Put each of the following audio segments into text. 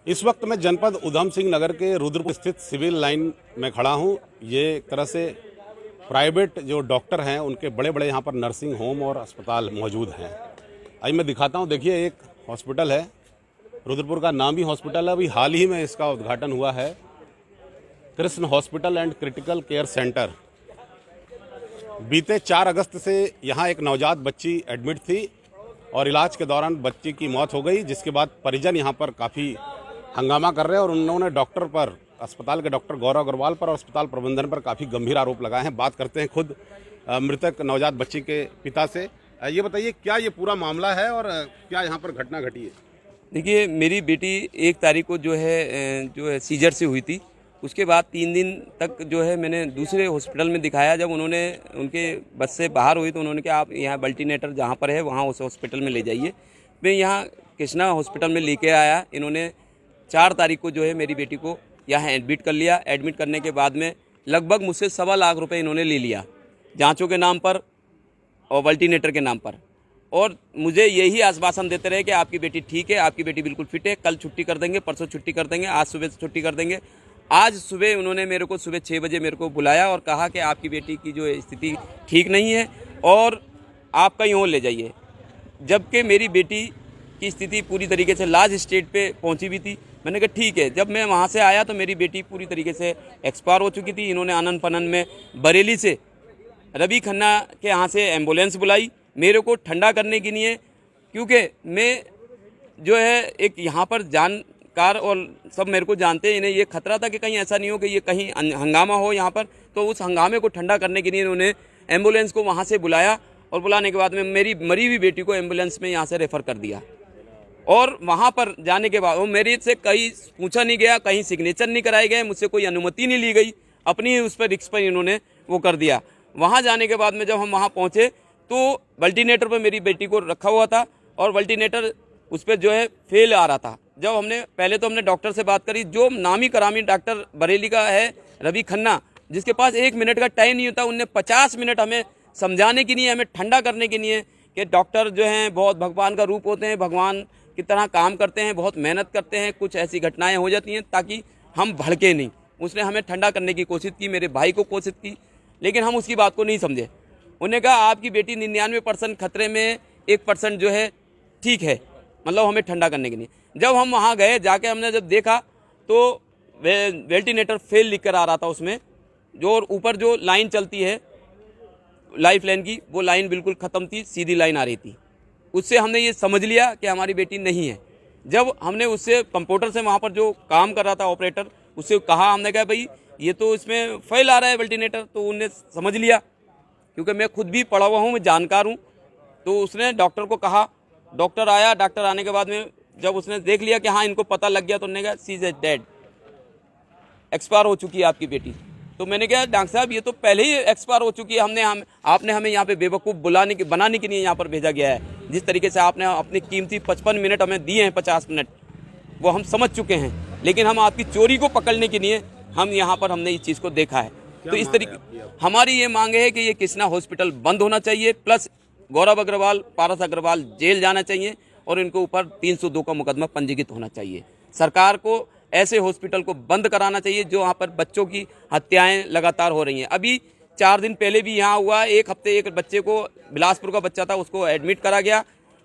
इस वक्त मैं जनपद उधम सिंह नगर के रुद्रपुर स्थित सिविल लाइन में खड़ा हूं। ये एक तरह से प्राइवेट जो डॉक्टर हैं उनके बड़े बड़े यहाँ पर नर्सिंग होम और अस्पताल मौजूद हैं। आइए मैं दिखाता हूं। देखिए, एक हॉस्पिटल है, रुद्रपुर का नामी हॉस्पिटल है। अभी हाल ही में इसका उद्घाटन हुआ है, Krishna hospital and critical care centre. बीते 4 अगस्त से यहाँ एक नवजात बच्ची एडमिट थी और इलाज के दौरान बच्ची की मौत हो गई, जिसके बाद परिजन यहाँ पर काफ़ी हंगामा कर रहे हैं और उन्होंने डॉक्टर पर, अस्पताल के डॉक्टर गौरव अग्रवाल पर और अस्पताल प्रबंधन पर काफ़ी गंभीर आरोप लगाए हैं। बात करते हैं खुद मृतक नवजात बच्ची के पिता से। ये बताइए, क्या ये पूरा मामला है और क्या यहाँ पर घटना घटी है? देखिए, मेरी बेटी 1 तारीख को जो है सीजर से हुई थी। उसके बाद 3 दिन तक जो है मैंने दूसरे हॉस्पिटल में दिखाया। जब उन्होंने उनके बस से बाहर हुई तो उन्होंने कहा आप यहाँ मल्टीनेटर जहाँ पर है वहाँ उस हॉस्पिटल में ले जाइए। मैं यहाँ कृष्णा हॉस्पिटल में लेके आया। इन्होंने 4 तारीख को जो है मेरी बेटी को यहाँ एडमिट कर लिया। एडमिट करने के बाद में लगभग मुझसे 1.25 लाख रुपये इन्होंने ले लिया, जाँचों के नाम पर और मल्टीनेटर के नाम पर। और मुझे यही आश्वासन देते रहे कि आपकी बेटी ठीक है, आपकी बेटी बिल्कुल फिट है, कल छुट्टी कर देंगे, परसों छुट्टी कर देंगे, आज सुबह छुट्टी कर देंगे। आज सुबह उन्होंने मेरे को सुबह 6 बजे मेरे को बुलाया और कहा कि आपकी बेटी की जो स्थिति ठीक नहीं है और आप कहीं और ले जाइए, जबकि मेरी बेटी की स्थिति पूरी तरीके से लास्ट स्टेज पे पहुंची भी थी। मैंने कहा ठीक है। जब मैं वहां से आया तो मेरी बेटी पूरी तरीके से एक्सपायर हो चुकी थी। इन्होंने आनन फनन में बरेली से रवि खन्ना के यहाँ से एम्बुलेंस बुलाई मेरे को ठंडा करने के लिए, क्योंकि मैं जो है एक यहाँ पर जानकार और सब मेरे को जानते हैं। इन्हें ये खतरा था कि कहीं ऐसा नहीं हो कि ये कहीं हंगामा हो यहाँ पर, तो उस हंगामे को ठंडा करने के लिए इन्होंने एम्बुलेंस को वहाँ से बुलाया और बुलाने के बाद में मेरी मरी हुई बेटी को एम्बुलेंस में यहाँ से रेफ़र कर दिया। और वहाँ पर जाने के बाद वो मेरे से कहीं पूछा नहीं गया, कहीं सिग्नेचर नहीं कराए गए, मुझसे कोई अनुमति नहीं ली गई, अपनी उस पर रिक्स पर इन्होंने वो कर दिया। वहाँ जाने के बाद में जब हम वहाँ पहुँचे तो मल्टीनेटर पर मेरी बेटी को रखा हुआ था और मल्टीनेटर उस पर जो है फेल आ रहा था। जब हमने डॉक्टर से बात करी, जो नामी करामी डॉक्टर बरेली का है रवि खन्ना, जिसके पास 1 मिनट का टाइम नहीं होता, उनने 50 मिनट हमें समझाने के लिए, हमें ठंडा करने के लिए कि डॉक्टर जो हैं बहुत भगवान का रूप होते हैं, भगवान की तरह काम करते हैं, बहुत मेहनत करते हैं, कुछ ऐसी घटनाएं हो जाती हैं ताकि हम भड़के नहीं। उसने हमें ठंडा करने की कोशिश की, मेरे भाई को कोशिश की, लेकिन हम उसकी बात को नहीं समझे। उन्होंने कहा आपकी बेटी 99% खतरे में, 1% जो है ठीक है, मतलब हमें ठंडा करने के लिए। जब हम वहाँ गए, जाके हमने जब देखा तो वेंटिलेटर फेल लिख कर आ रहा था उसमें, जो ऊपर जो लाइन चलती है लाइफ लाइन की, वो लाइन बिल्कुल ख़त्म थी, सीधी लाइन आ रही थी। उससे हमने ये समझ लिया कि हमारी बेटी नहीं है। जब हमने उससे कंप्यूटर से वहाँ पर जो काम कर रहा था ऑपरेटर, उससे कहा, हमने कहा भाई ये तो इसमें फेल आ रहा है वेंटिलेटर, तो उन्हें समझ लिया, क्योंकि मैं खुद भी पढ़ा हुआ हूँ, मैं जानकार हूँ। तो उसने डॉक्टर को कहा, डॉक्टर आया। डॉक्टर आने के बाद में जब उसने देख लिया कि हाँ इनको पता लग गया, तो उन्होंने कहा शी इज डेड, एक्सपायर हो चुकी है आपकी बेटी। तो मैंने कहा डॉक्टर साहब ये तो पहले ही एक्सपायर हो चुकी है, आपने हमें यहाँ पे बेवकूफ़ बनाने के लिए यहाँ पर भेजा गया है। जिस तरीके से आपने अपनी कीमती 55 मिनट हमें दिए हैं, 50 मिनट वो हम समझ चुके हैं, लेकिन हम आपकी चोरी को पकड़ने के लिए हम यहाँ पर हमने इस चीज़ को देखा है। तो इस तरीके हमारी ये मांग है कि ये कृष्णा हॉस्पिटल बंद होना चाहिए, प्लस गौरव अग्रवाल, पारस अग्रवाल जेल जाना चाहिए और इनके ऊपर 302 का मुकदमा पंजीकृत होना चाहिए। सरकार को ऐसे हॉस्पिटल को बंद कराना चाहिए जो वहाँ पर बच्चों की हत्याएं लगातार हो रही हैं। अभी 4 दिन पहले भी यहाँ हुआ, 1 हफ्ते एक बच्चे को, बिलासपुर का बच्चा था, उसको एडमिट करा गया,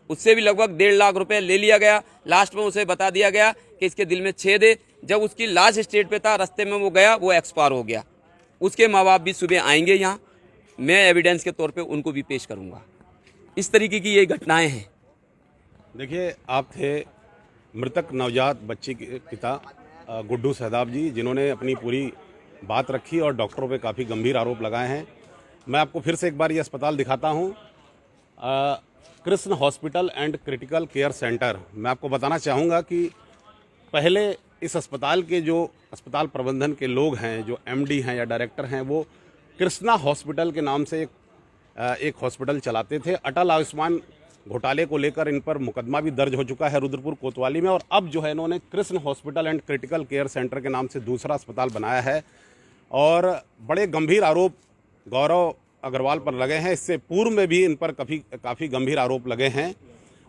उससे भी लगभग 1.5 लाख रुपए ले लिया गया। लास्ट में उसे बता दिया गया कि इसके दिल में छेद है। जब उसकी लास्ट स्टेज पे था, रास्ते में वो गया, वो एक्सपायर हो गया। उसके माँ बाप भी सुबह आएंगे यहाँ, मैं एविडेंस के तौर पे उनको भी पेश करूँगा। इस तरीके की ये घटनाएं हैं। देखिए, आप थे मृतक नवजात बच्ची के पिता गुड्डू सहदाब जी, जिन्होंने अपनी पूरी बात रखी और डॉक्टरों पे काफ़ी गंभीर आरोप लगाए हैं। मैं आपको फिर से एक बार ये अस्पताल दिखाता हूँ, Krishna hospital and critical care centre. मैं आपको बताना चाहूँगा कि पहले इस अस्पताल के जो अस्पताल प्रबंधन के लोग हैं, जो एमडी हैं या डायरेक्टर हैं, वो कृष्णा हॉस्पिटल के नाम से एक हॉस्पिटल चलाते थे। अटल आयुष्मान घोटाले को लेकर इन पर मुकदमा भी दर्ज हो चुका है रुद्रपुर कोतवाली में, और अब जो है इन्होंने Krishna hospital and critical care centre के नाम से दूसरा अस्पताल बनाया है और बड़े गंभीर आरोप गौरव अग्रवाल पर लगे हैं। इससे पूर्व में भी इन पर काफ़ी गंभीर आरोप लगे हैं।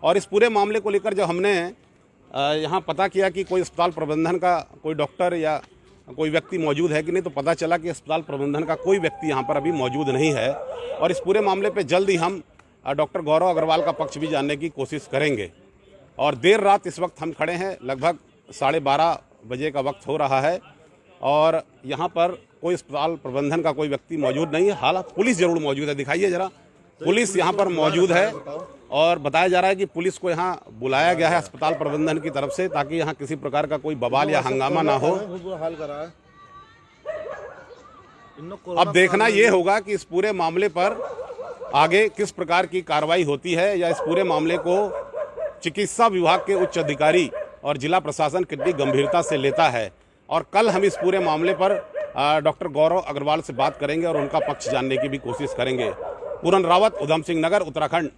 और इस पूरे मामले को लेकर जब हमने यहाँ पता किया कि कोई अस्पताल प्रबंधन का कोई डॉक्टर या कोई व्यक्ति मौजूद है कि नहीं, तो पता चला कि अस्पताल प्रबंधन का कोई व्यक्ति यहाँ पर अभी मौजूद नहीं है। और इस पूरे मामले पे जल्द ही हम डॉक्टर गौरव अग्रवाल का पक्ष भी जानने की कोशिश करेंगे। और देर रात इस वक्त हम खड़े हैं, लगभग 12:30 बजे का वक्त हो रहा है और यहाँ पर कोई अस्पताल प्रबंधन का कोई व्यक्ति मौजूद नहीं है। हालांकि पुलिस जरूर मौजूद है, दिखाइए जरा, पुलिस यहाँ पर मौजूद है और बताया जा रहा है कि पुलिस को यहाँ बुलाया गया है अस्पताल प्रबंधन की तरफ से, ताकि यहाँ किसी प्रकार का कोई बवाल या हंगामा ना हो। अब देखना ये होगा कि इस पूरे मामले पर आगे किस प्रकार की कार्रवाई होती है या इस पूरे मामले को चिकित्सा विभाग के उच्च अधिकारी और जिला प्रशासन कितनी गंभीरता से लेता है। और कल हम इस पूरे मामले पर डॉक्टर गौरव अग्रवाल से बात करेंगे और उनका पक्ष जानने की भी कोशिश करेंगे। पूरन रावत, उधम सिंह नगर, उत्तराखंड।